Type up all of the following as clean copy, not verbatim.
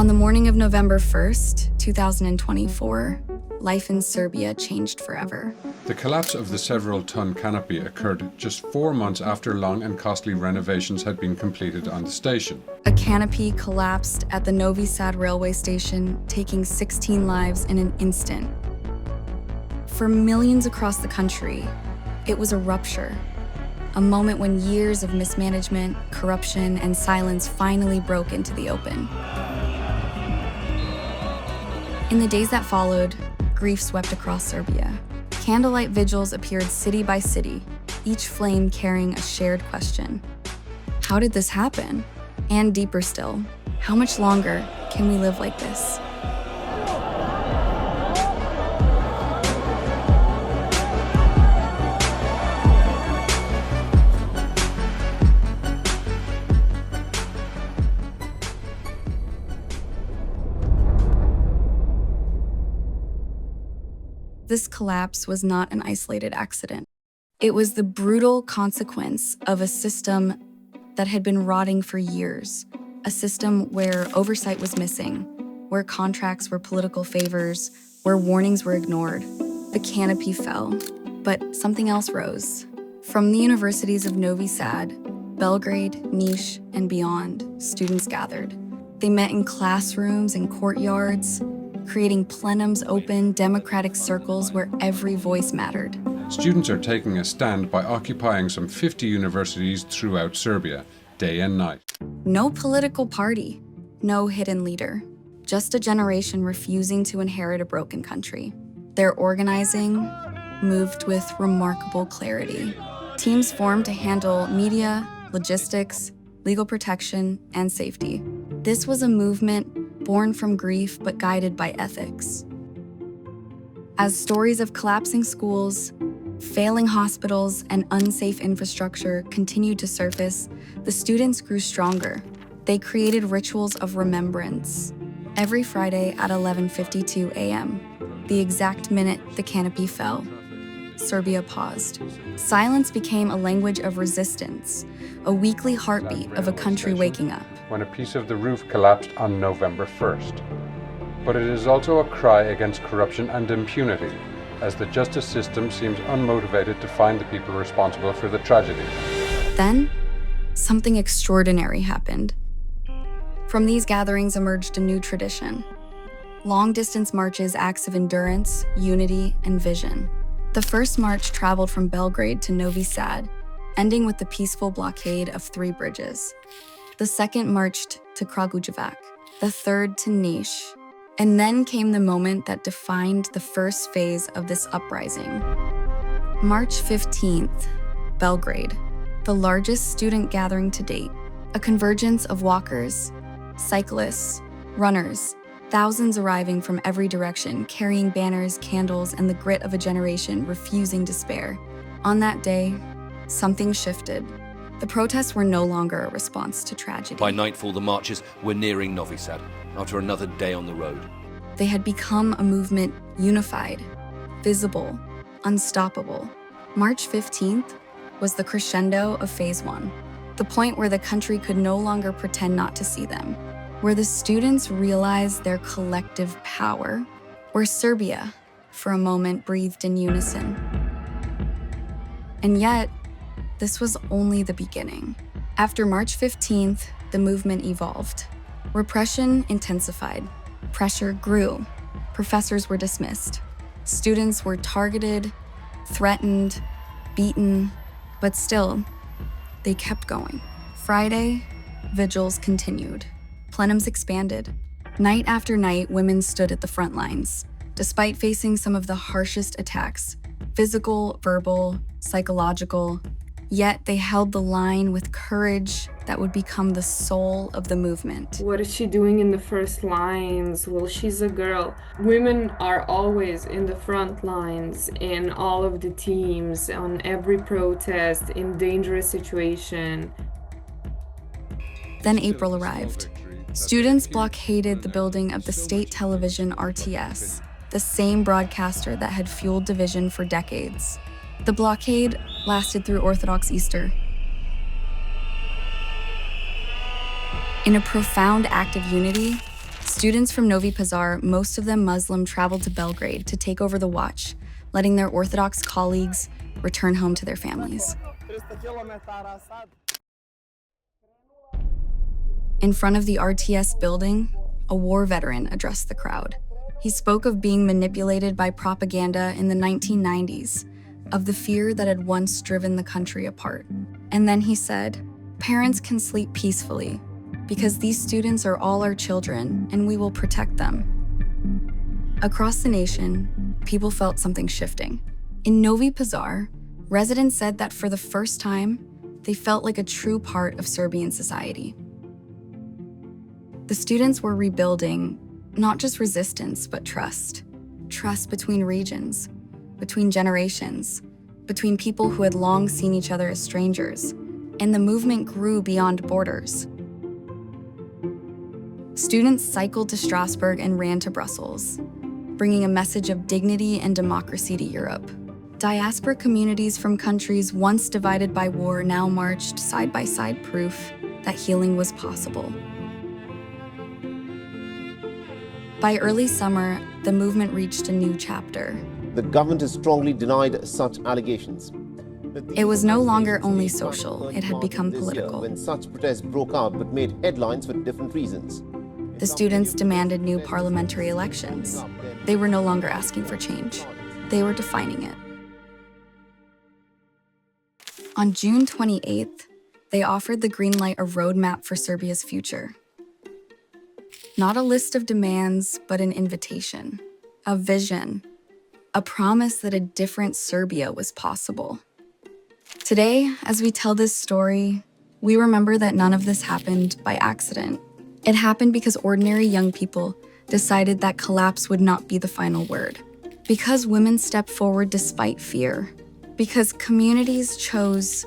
On the morning of November 1st, 2024, life in Serbia changed forever. The collapse of the several-ton canopy occurred just 4 months after long and costly renovations had been completed on the station. A canopy collapsed at the Novi Sad railway station, taking 16 lives in an instant. For millions across the country, it was a rupture, a moment when years of mismanagement, corruption, and silence finally broke into the open. In the days that followed, grief swept across Serbia. Candlelight vigils appeared city by city, each flame carrying a shared question. How did this happen? And deeper still, how much longer can we live like this? This collapse was not an isolated accident. It was the brutal consequence of a system that had been rotting for years, a system where oversight was missing, where contracts were political favors, where warnings were ignored. The canopy fell, but something else rose. From the universities of Novi Sad, Belgrade, Niš, and beyond, students gathered. They met in classrooms and courtyards, creating plenums open, democratic circles where every voice mattered. Students are taking a stand by occupying some 50 universities throughout Serbia, day and night. No political party, no hidden leader, just a generation refusing to inherit a broken country. Their organizing moved with remarkable clarity. Teams formed to handle media, logistics, legal protection, and safety. This was a movement born from grief but guided by ethics. As stories of collapsing schools, failing hospitals, and unsafe infrastructure continued to surface, the students grew stronger. They created rituals of remembrance. Every Friday at 11:52 a.m., the exact minute the canopy fell, Serbia paused. Silence became a language of resistance, a weekly heartbeat of a country waking up. When a piece of the roof collapsed on November 1st. But it is also a cry against corruption and impunity, as the justice system seems unmotivated to find the people responsible for the tragedy. Then, something extraordinary happened. From these gatherings emerged a new tradition. Long-distance marches, acts of endurance, unity, and vision. The first march traveled from Belgrade to Novi Sad, ending with the peaceful blockade of 3 bridges. The second marched to Kragujevac, the third to Niš, and then came the moment that defined the first phase of this uprising. March 15th, Belgrade, the largest student gathering to date, a convergence of walkers, cyclists, runners, thousands arriving from every direction, carrying banners, candles, and the grit of a generation refusing despair. On that day, something shifted. The protests were no longer a response to tragedy. By nightfall, the marchers were nearing Novi Sad after another day on the road. They had become a movement unified, visible, unstoppable. March 15th was the crescendo of Phase 1, the point where the country could no longer pretend not to see them, where the students realized their collective power, where Serbia, for a moment, breathed in unison. And yet, this was only the beginning. After March 15th, the movement evolved. Repression intensified. Pressure grew. Professors were dismissed. Students were targeted, threatened, beaten, but still, they kept going. Friday, vigils continued. Plenums expanded. Night after night, women stood at the front lines, despite facing some of the harshest attacks, physical, verbal, psychological. Yet they held the line with courage that would become the soul of the movement. What is she doing in the first lines? Well, she's a girl. Women are always in the front lines, in all of the teams, on every protest, in dangerous situation. Then April arrived. Students blockaded the building of the state television RTS, the same broadcaster that had fueled division for decades. The blockade lasted through Orthodox Easter. In a profound act of unity, Students from Novi Pazar, most of them Muslim, traveled to Belgrade to take over the watch, letting their Orthodox colleagues return home to their families. In front of the RTS building, a war veteran addressed the crowd. He spoke of being manipulated by propaganda in the 1990s, of the fear that had once driven the country apart. And then he said, "Parents can sleep peacefully, because these students are all our children, and we will protect them." Across the nation, people felt something shifting. In Novi Pazar, residents said that for the first time, they felt like a true part of Serbian society. The students were rebuilding not just resistance, but trust. Trust between regions, between generations, between people who had long seen each other as strangers, and the movement grew beyond borders. Students cycled to Strasbourg and ran to Brussels, bringing a message of dignity and democracy to Europe. Diaspora communities from countries once divided by war now marched side by side, proof that healing was possible. By early summer, the movement reached a new chapter. The government has strongly denied such allegations. It was no longer only social, it had become political. When such protests broke out but made headlines for different reasons. The students demanded new parliamentary elections. They were no longer asking for change. They were defining it. On June 28th, they offered the green light a roadmap for Serbia's future. Not a list of demands, but an invitation, a vision, a promise that a different Serbia was possible. Today, as we tell this story, we remember that none of this happened by accident. It happened because ordinary young people decided that collapse would not be the final word. Because women stepped forward despite fear. Because communities chose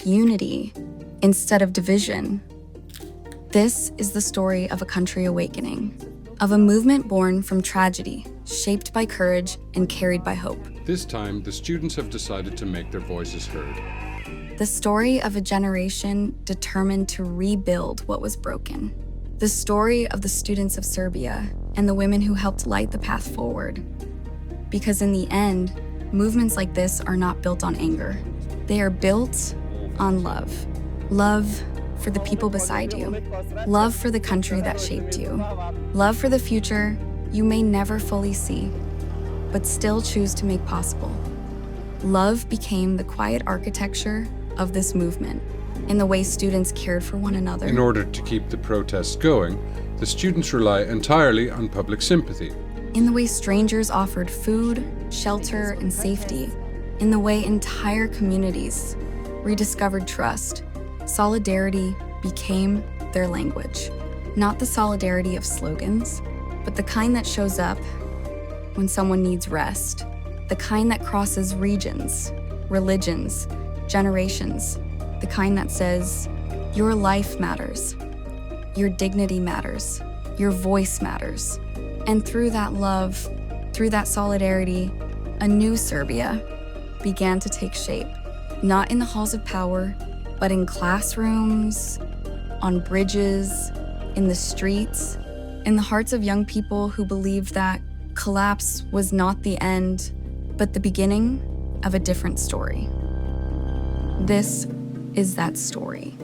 unity instead of division. This is the story of a country awakening, of a movement born from tragedy, shaped by courage and carried by hope. This time, the students have decided to make their voices heard. The story of a generation determined to rebuild what was broken. The story of the students of Serbia and the women who helped light the path forward. Because in the end, movements like this are not built on anger. They are built on love. Love for the people beside you. Love for the country that shaped you. Love for the future you may never fully see, but still choose to make possible. Love became the quiet architecture of this movement, in the way students cared for one another. In order to keep the protests going, the students rely entirely on public sympathy. In the way strangers offered food, shelter, and safety. In the way entire communities rediscovered trust. Solidarity became their language. Not the solidarity of slogans, but the kind that shows up when someone needs rest. The kind that crosses regions, religions, generations. The kind that says, your life matters. Your dignity matters. Your voice matters. And through that love, through that solidarity, a new Serbia began to take shape. Not in the halls of power, but in classrooms, on bridges, in the streets, in the hearts of young people who believed that collapse was not the end, but the beginning of a different story. This is that story.